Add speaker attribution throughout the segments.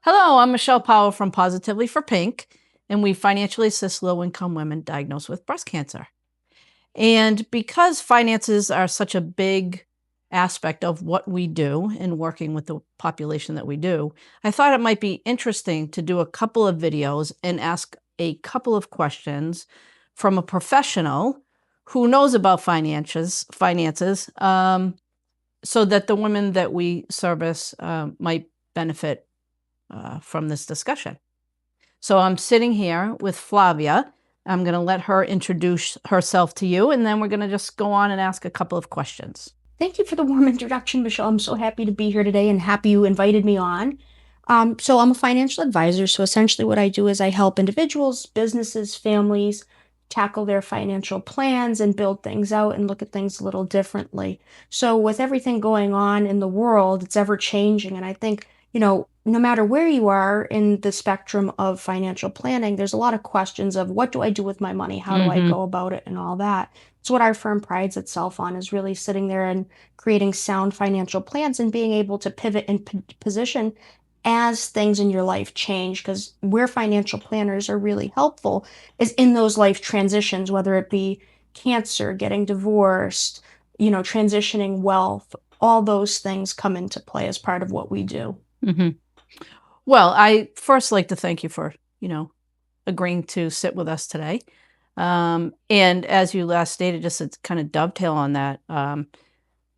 Speaker 1: Hello, I'm Michelle Powell from Pawsitively for Pink, and we financially assist low-income women diagnosed with breast cancer. And because finances are such a big aspect of what we do in working with the population that we do, I thought it might be interesting to do a couple of videos and ask a couple of questions from a professional who knows about finances, so that the women that we service might benefit from this discussion. So I'm sitting here with Flavia. I'm going to let her introduce herself to you, and then we're going to just go on and ask a couple of questions.
Speaker 2: Thank you for the warm introduction, Michelle. I'm so happy to be here today and happy you invited me on. So I'm a financial advisor. So essentially what I do is I help individuals, businesses, families tackle their financial plans and build things out and look at things a little differently. So with everything going on in the world, it's ever changing. And I think, no matter where you are in the spectrum of financial planning, there's a lot of questions of what do I do with my money? How do I go about it and all that? It's what our firm prides itself on, is really sitting there and creating sound financial plans and being able to pivot and position as things in your life change. Because where financial planners are really helpful is in those life transitions, whether it be cancer, getting divorced, transitioning wealth, all those things come into play as part of what we do.
Speaker 1: Well, I first like to thank you for, agreeing to sit with us today. And as you last stated, just to kind of dovetail on that,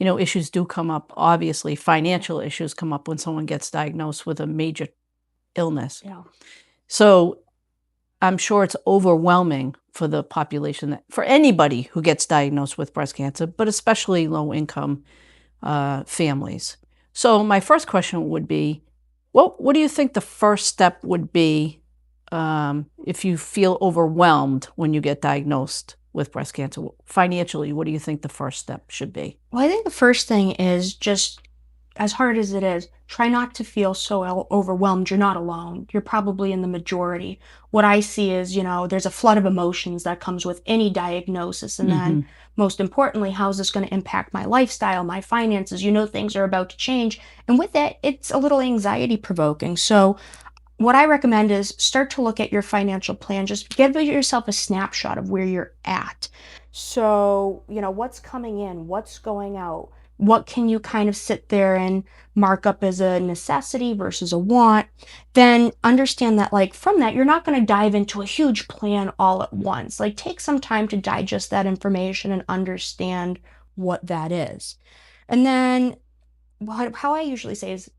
Speaker 1: issues do come up. Obviously, financial issues come up when someone gets diagnosed with a major illness.
Speaker 2: Yeah.
Speaker 1: So I'm sure it's overwhelming for the population, for anybody who gets diagnosed with breast cancer, but especially low-income families. So my first question would be, what do you think the first step would be if you feel overwhelmed when you get diagnosed with breast cancer? Financially, what do you think the first step should be?
Speaker 2: Well, I think the first thing is just, as hard as it is, try not to feel so overwhelmed. You're not alone. You're probably in the majority. What I see is, there's a flood of emotions that comes with any diagnosis. And then, most importantly, how is this going to impact my lifestyle, my finances? Things are about to change. And with that, it's a little anxiety provoking. So, what I recommend is start to look at your financial plan. Just give yourself a snapshot of where you're at. So, what's coming in, what's going out, what can you kind of sit there and mark up as a necessity versus a want? Then understand that, like, from that, you're not going to dive into a huge plan all at once. Like, take some time to digest that information and understand what that is. And then, how I usually say is,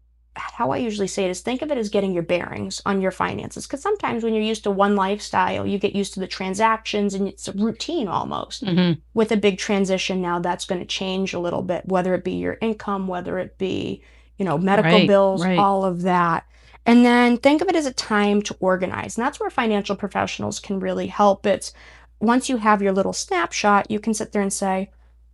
Speaker 2: think of it as getting your bearings on your finances. Because sometimes when you're used to one lifestyle, you get used to the transactions and it's a routine almost. With a big transition now, that's going to change a little bit, whether it be your income, whether it be, medical bills, all of that. And then think of it as a time to organize. And that's where financial professionals can really help. It's once you have your little snapshot, you can sit there and say,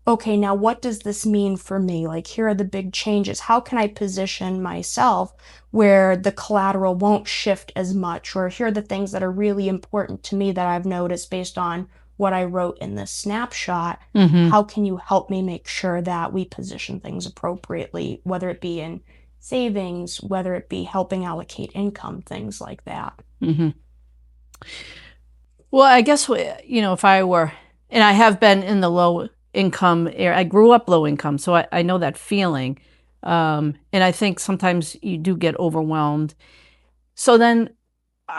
Speaker 2: okay, now what does this mean for me? Like, here are the big changes. How can I position myself where the collateral won't shift as much? Or here are the things that are really important to me that I've noticed based on what I wrote in this snapshot. How can you help me make sure that we position things appropriately, whether it be in savings, whether it be helping allocate income, things like that?
Speaker 1: Well, I guess, if I were, and I have been in the low income area, I grew up low income, so I know that feeling. And I think sometimes you do get overwhelmed. So then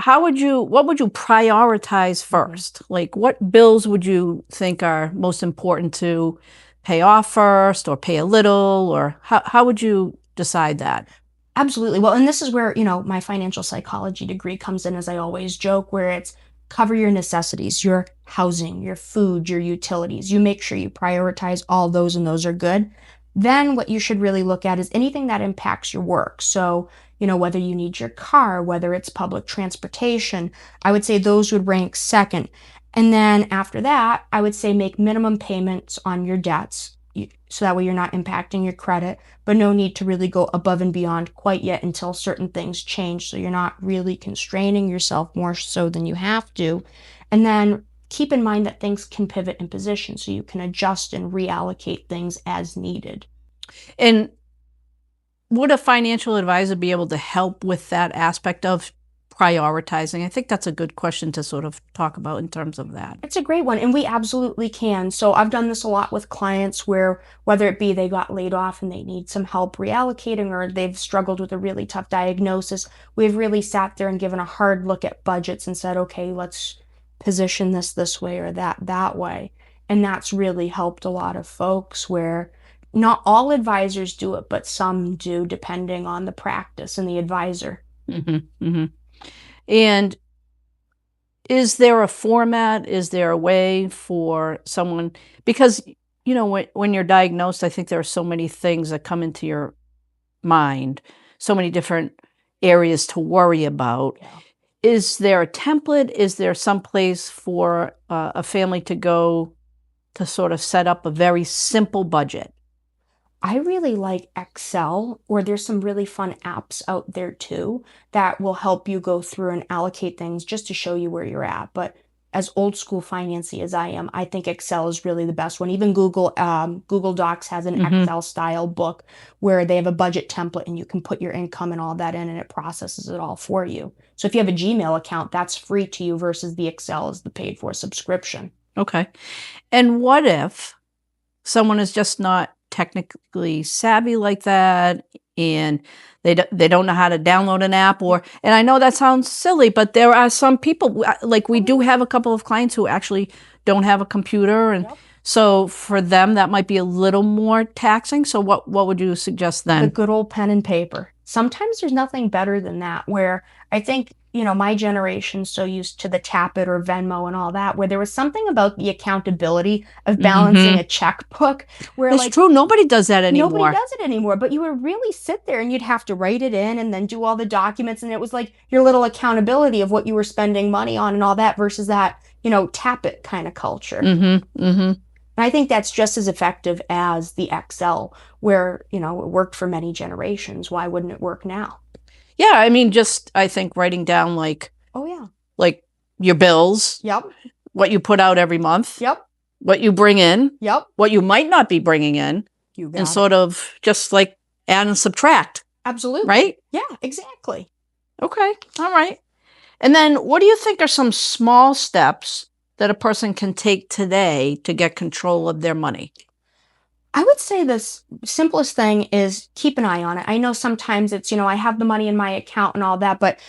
Speaker 1: what would you prioritize first? Like, what bills would you think are most important to pay off first, or pay a little, or how would you decide that?
Speaker 2: Absolutely. Well, and this is where, my financial psychology degree comes in, as I always joke, where it's cover your necessities, your housing, your food, your utilities. You make sure you prioritize all those and those are good. Then what you should really look at is anything that impacts your work. So, whether you need your car, whether it's public transportation, I would say those would rank second. And then after that, I would say make minimum payments on your debts, so that way you're not impacting your credit, but no need to really go above and beyond quite yet until certain things change. So you're not really constraining yourself more so than you have to. And then keep in mind that things can pivot in position, so you can adjust and reallocate things as needed.
Speaker 1: And would a financial advisor be able to help with that aspect of prioritizing? I think that's a good question to sort of talk about in terms of that.
Speaker 2: It's a great one, and we absolutely can. So I've done this a lot with clients where whether it be they got laid off and they need some help reallocating, or they've struggled with a really tough diagnosis, we've really sat there and given a hard look at budgets and said, okay, let's position this way or that way. And that's really helped a lot of folks where not all advisors do it, but some do, depending on the practice and the advisor.
Speaker 1: Mm-hmm, mm-hmm. And is there a format? Is there a way for someone? Because, you know, when you're diagnosed, I think there are so many things that come into your mind, so many different areas to worry about.
Speaker 2: Yeah.
Speaker 1: Is there a template? Is there some place for a family to go to sort of set up a very simple budget?
Speaker 2: I really like Excel, or there's some really fun apps out there too that will help you go through and allocate things just to show you where you're at. But as old school financy as I am, I think Excel is really the best one. Even Google Docs has an
Speaker 1: Mm-hmm.
Speaker 2: Excel style book where they have a budget template and you can put your income and all that in and it processes it all for you. So if you have a Gmail account, that's free to you versus the Excel is the paid for subscription.
Speaker 1: Okay. And what if someone is just not technically savvy like that, and they don't know how to download an app? Or, and I know that sounds silly, but there are some people, like we do have a couple of clients who actually don't have a computer, and
Speaker 2: Yep.
Speaker 1: so for them that might be a little more taxing. So what would you suggest then?
Speaker 2: The good old pen and paper. Sometimes there's nothing better than that, where I think, my generation's so used to the Tap It or Venmo and all that, where there was something about the accountability of balancing a checkbook where
Speaker 1: That's true. Nobody does that anymore.
Speaker 2: Nobody does it anymore, but you would really sit there and you'd have to write it in and then do all the documents. And it was like your little accountability of what you were spending money on and all that versus that, tap it kind of culture.
Speaker 1: Mm-hmm. Mm-hmm.
Speaker 2: And I think that's just as effective as the Excel, where, it worked for many generations. Why wouldn't it work now?
Speaker 1: Yeah, I mean, just I think writing down like your bills,
Speaker 2: Yep,
Speaker 1: what you put out every month,
Speaker 2: yep,
Speaker 1: what you bring in,
Speaker 2: yep.
Speaker 1: what you might not be bringing in,
Speaker 2: You got
Speaker 1: and
Speaker 2: it.
Speaker 1: sort of just like add and subtract,
Speaker 2: Absolutely.
Speaker 1: right?
Speaker 2: Yeah, exactly.
Speaker 1: Okay, all right. And then what do you think are some small steps that a person can take today to get control of their money?
Speaker 2: I would say the simplest thing is keep an eye on it. I know sometimes it's, I have the money in my account and all that, but,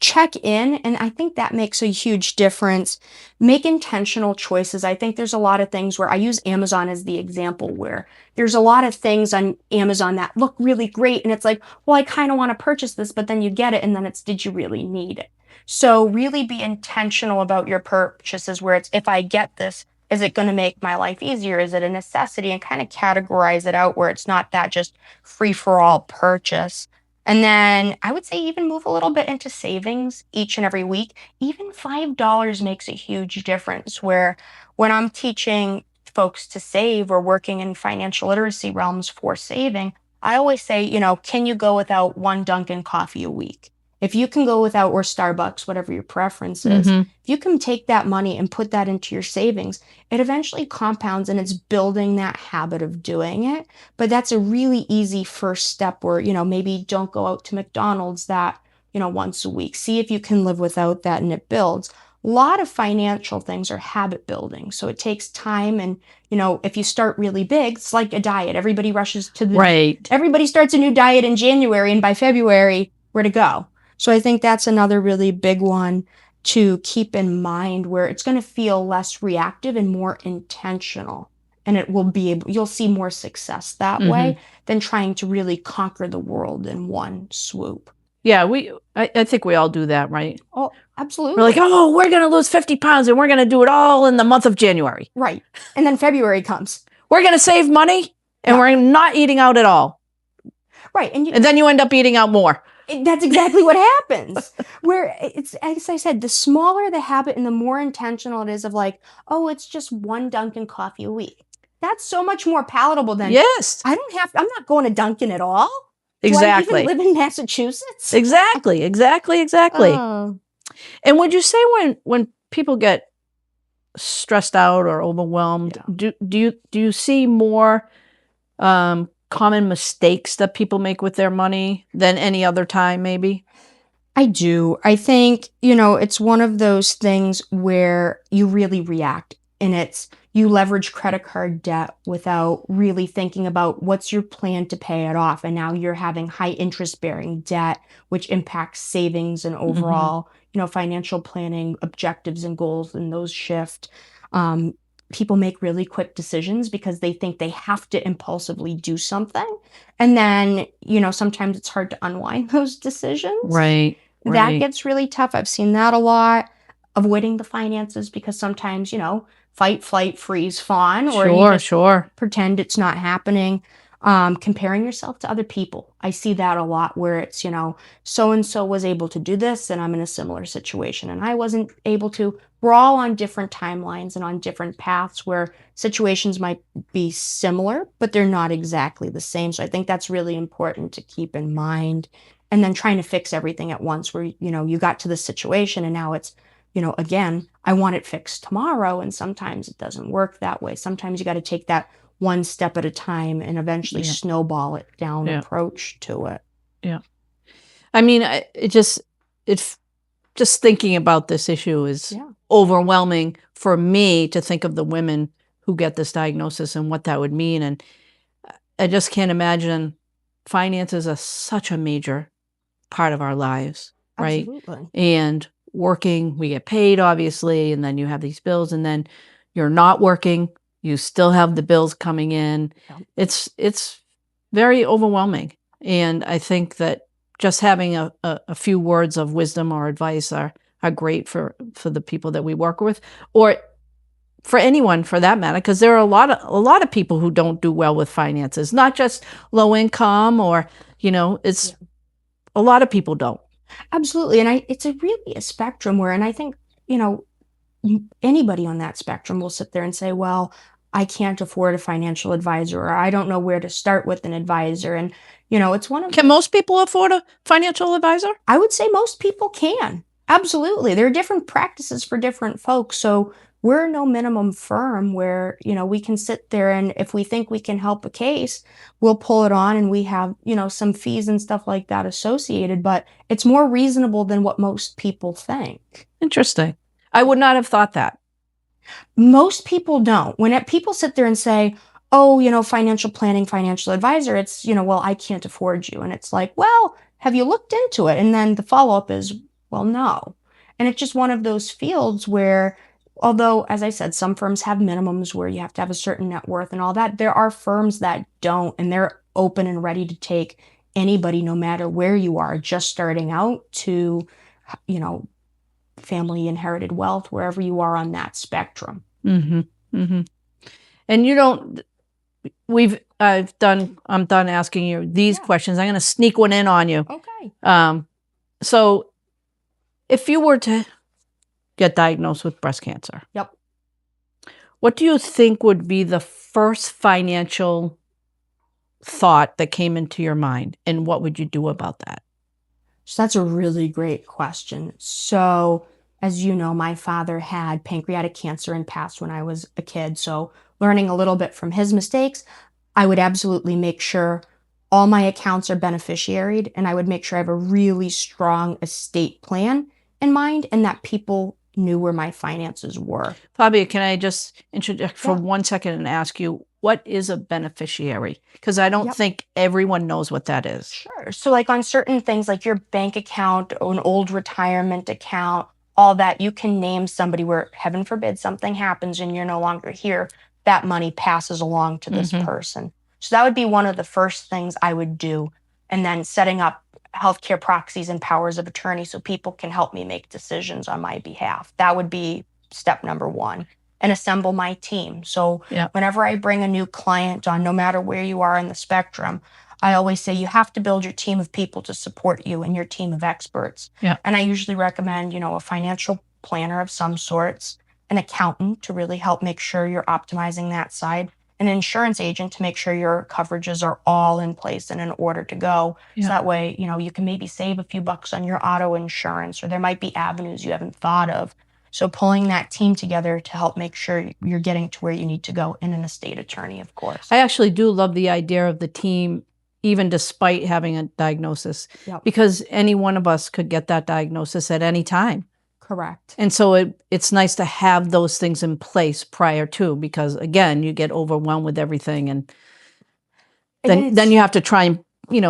Speaker 2: check in. And I think that makes a huge difference. Make intentional choices. I think there's a lot of things where I use Amazon as the example, where there's a lot of things on Amazon that look really great. And it's like, well, I kind of want to purchase this, but then you get it. And then it's, did you really need it? So really be intentional about your purchases, where it's, if I get this, is it going to make my life easier? Is it a necessity? And kind of categorize it out where it's not that just free for all purchase. And then I would say even move a little bit into savings each and every week. Even $5 makes a huge difference, where when I'm teaching folks to save or working in financial literacy realms for saving, I always say, can you go without one Dunkin' coffee a week? If you can go without, or Starbucks, whatever your preference is, if you can take that money and put that into your savings, it eventually compounds and it's building that habit of doing it. But that's a really easy first step where, maybe don't go out to McDonald's that, once a week. See if you can live without that and it builds. A lot of financial things are habit building. So it takes time. And, if you start really big, it's like a diet. Everybody rushes to everybody starts a new diet in January, and by February, where to go? So I think that's another really big one to keep in mind, where it's going to feel less reactive and more intentional. And you'll see more success that way than trying to really conquer the world in one swoop.
Speaker 1: Yeah, I think we all do that, right?
Speaker 2: Oh, absolutely.
Speaker 1: We're like, oh, we're going to lose 50 pounds and we're going to do it all in the month of January.
Speaker 2: Right. And then February comes.
Speaker 1: We're going to save money and we're not eating out at all.
Speaker 2: Right.
Speaker 1: And then you end up eating out more.
Speaker 2: That's exactly what happens. Where it's, as I said, the smaller the habit and the more intentional it is of like, oh, it's just one Dunkin' coffee a week. That's so much more palatable than,
Speaker 1: yes,
Speaker 2: I'm not going to Dunkin' at all.
Speaker 1: Exactly.
Speaker 2: Do I even live in Massachusetts?
Speaker 1: Exactly.
Speaker 2: Oh.
Speaker 1: And would you say when people get stressed out or overwhelmed, do you see more common mistakes that people make with their money than any other time, maybe?
Speaker 2: I do. I think, it's one of those things where you really react, and it's you leverage credit card debt without really thinking about what's your plan to pay it off. And now you're having high interest bearing debt, which impacts savings and
Speaker 1: Mm-hmm.
Speaker 2: overall, financial planning objectives and goals, and those shift. Um, People make really quick decisions because they think they have to impulsively do something. And then, sometimes it's hard to unwind those decisions.
Speaker 1: Right,
Speaker 2: That
Speaker 1: right.
Speaker 2: gets really tough. I've seen that a lot. Avoiding the finances because sometimes, fight, flight, freeze, fawn, or you
Speaker 1: Sure,
Speaker 2: just
Speaker 1: sure.
Speaker 2: pretend it's not happening. Comparing yourself to other people. I see that a lot where it's, so and so was able to do this, and I'm in a similar situation, and I wasn't able to. We're all on different timelines and on different paths where situations might be similar, but they're not exactly the same. So I think that's really important to keep in mind. And then trying to fix everything at once where, you got to the situation and now it's, again, I want it fixed tomorrow. And sometimes it doesn't work that way. Sometimes you got to take that one step at a time and eventually
Speaker 1: Yeah,
Speaker 2: snowball it down
Speaker 1: yeah,
Speaker 2: approach to it.
Speaker 1: yeah. I mean, just thinking about this issue is
Speaker 2: Yeah,
Speaker 1: overwhelming for me to think of the women who get this diagnosis and what that would mean. And I just can't imagine finances are such a major part of our lives, right?
Speaker 2: absolutely.
Speaker 1: And working, we get paid, obviously, and then you have these bills, and then you're not working, you still have the bills coming in.
Speaker 2: Yeah,
Speaker 1: It's very overwhelming. And I think that just having a few words of wisdom or advice are great for the people that we work with, or for anyone for that matter, because there are a lot of people who don't do well with finances, not just low income or,
Speaker 2: yeah.
Speaker 1: it's a lot of people don't.
Speaker 2: Absolutely. And it's really a spectrum where, and I think, you know, anybody on that spectrum will sit there and say, well, I can't afford a financial advisor, or I don't know where to start with an advisor. And, it's one of
Speaker 1: Can
Speaker 2: those,
Speaker 1: most people afford a financial advisor?
Speaker 2: I would say most people can. Absolutely. There are different practices for different folks. So we're no minimum firm where, we can sit there and if we think we can help a case, we'll pull it on and we have, some fees and stuff like that associated, but it's more reasonable than what most people think.
Speaker 1: Interesting. I would not have thought that.
Speaker 2: Most people don't. People sit there and say, "Oh, financial planning, financial advisor," it's, well, I can't afford you. And it's like, well, have you looked into it? And then the follow up is, well, no. And it's just one of those fields where, although, as I said, some firms have minimums where you have to have a certain net worth and all that, there are firms that don't, and they're open and ready to take anybody, no matter where you are, just starting out to, you know, family inherited wealth, wherever you are on that spectrum.
Speaker 1: Mm-hmm. Mm-hmm. And you don't. I'm done asking you these
Speaker 2: Yeah.
Speaker 1: questions. I'm going to sneak one in on you.
Speaker 2: Okay.
Speaker 1: So, if you were to get diagnosed with breast cancer,
Speaker 2: Yep.
Speaker 1: what do you think would be the first financial thought that came into your mind, and what would you do about that?
Speaker 2: So that's a really great question. So, as you know, my father had pancreatic cancer and passed when I was a kid. So, learning a little bit from his mistakes, I would absolutely make sure all my accounts are beneficiaried, and I would make sure I have a really strong estate plan in mind and that people knew where my finances were.
Speaker 1: Flavia, can I just interject for
Speaker 2: Yeah.
Speaker 1: 1 second and ask you, what is a beneficiary? Because I don't
Speaker 2: Yep.
Speaker 1: think everyone knows what that is.
Speaker 2: Sure. So, like on certain things, like your bank account or an old retirement account, all that, you can name somebody where, heaven forbid, something happens and you're no longer here, that money passes along to this
Speaker 1: Mm-hmm.
Speaker 2: person. So, that would be one of the first things I would do. And then setting up healthcare proxies and powers of attorney so people can help me make decisions on my behalf. That would be step number one. And assemble my team. So,
Speaker 1: Yeah.
Speaker 2: whenever I bring a new client on, no matter where you are in the spectrum, I always say you have to build your team of people to support you and your team of experts.
Speaker 1: Yeah.
Speaker 2: And I usually recommend, a financial planner of some sorts, an accountant to really help make sure you're optimizing that side, an insurance agent to make sure your coverages are all in place and in order to go.
Speaker 1: Yeah.
Speaker 2: So that way, you can maybe save a few bucks on your auto insurance, or there might be avenues you haven't thought of. So pulling that team together to help make sure you're getting to where you need to go, and an estate attorney, of course.
Speaker 1: I actually do love the idea of the team, even despite having a diagnosis,
Speaker 2: Yep.
Speaker 1: because any one of us could get that diagnosis at any time.
Speaker 2: Correct.
Speaker 1: And so it's nice to have those things in place prior to, because again, you get overwhelmed with everything, and then you have to try and,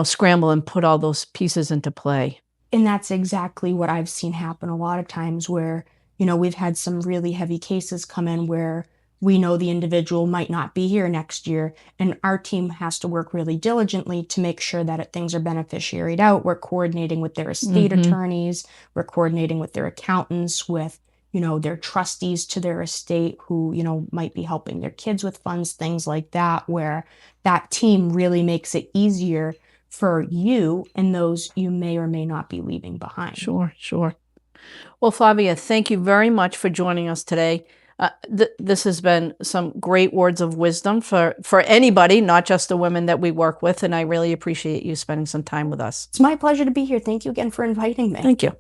Speaker 1: scramble and put all those pieces into play.
Speaker 2: And that's exactly what I've seen happen a lot of times where, we've had some really heavy cases come in where we know the individual might not be here next year, and our team has to work really diligently to make sure that things are beneficiaried out. We're coordinating with their estate attorneys, we're coordinating with their accountants, with, their trustees to their estate who, might be helping their kids with funds, things like that, where that team really makes it easier for you and those you may or may not be leaving behind.
Speaker 1: Sure, sure. Well, Flavia, thank you very much for joining us today. This has been some great words of wisdom for anybody, not just the women that we work with, and I really appreciate you spending some time with us.
Speaker 2: It's my pleasure to be here. Thank you again for inviting me.
Speaker 1: Thank you.